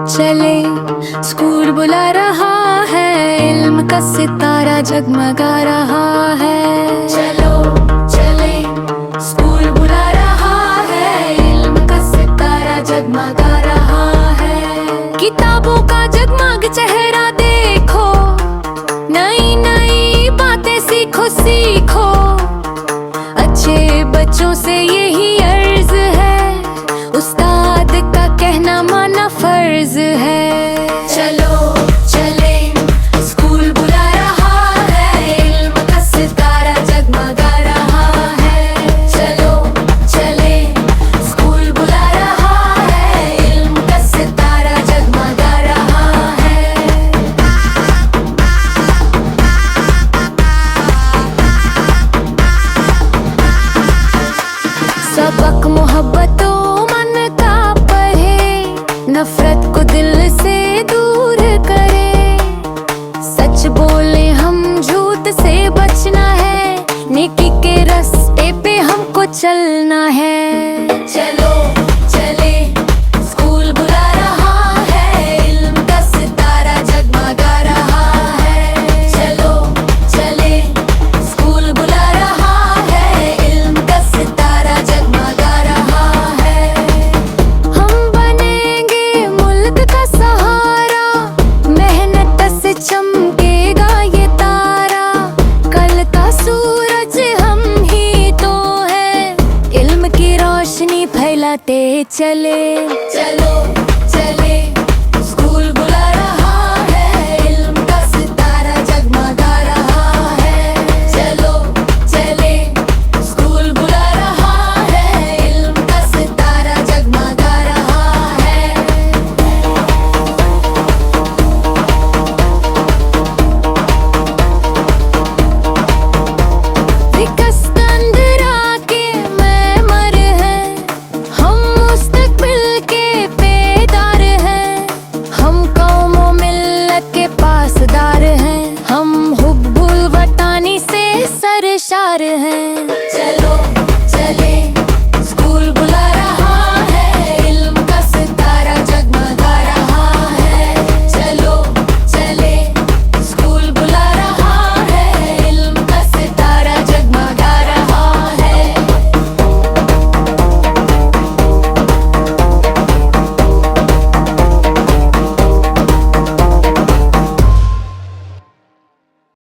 चले स्कूल बुला रहा है, इल्म का सितारा जगमगा रहा है। चलो चले स्कूल बुला रहा है, इल्म का सितारा जगमगा रहा है। किताबों का जगमग चेहरा देखो, नई नई बातें सीखो सीखो। अच्छे बच्चों से यही अर्ज है, उस्ताद का कहना माना फर्ज है। चलो चले स्कूल बुला रहा है, इल्म का सितारा जगमगा रहा है। चलो चले स्कूल बुला रहा है, इल्म का सितारा जगमगा रहा है। सबक मोहब्बतों मन का पढ़े, नफरत को दिल से दूर करे। सच बोले हम झूठ से बचना है, नेकी के रास्ते पे हमको चलना है। चलो चले स्कूल बुला रहा है, इल्म का सितारा जगमगा रहा है। चलो चले स्कूल बुला रहा है, इल्म का सितारा जगमगा रहा है। हम बनेंगे मुल्क का सहारा, मेहनत से चमकेगा ये तारा। कल का सूरज हम ही तो है, इल्म की रोशनी फैलाते चले। चलो चले स्कूल बुला रहा है, इल्म का सितारा जगमगा रहा है। चलो चले स्कूल बुला रहा है, इल्म का सितारा जगमगा रहा है। विकसतंदरा के मैमर हैं, हम मुस्तकबिल के बेदार हैं। हम कौमों मिल्लत के पासदार हैं, हम हुब्बुल वतानी से सरशार हैं।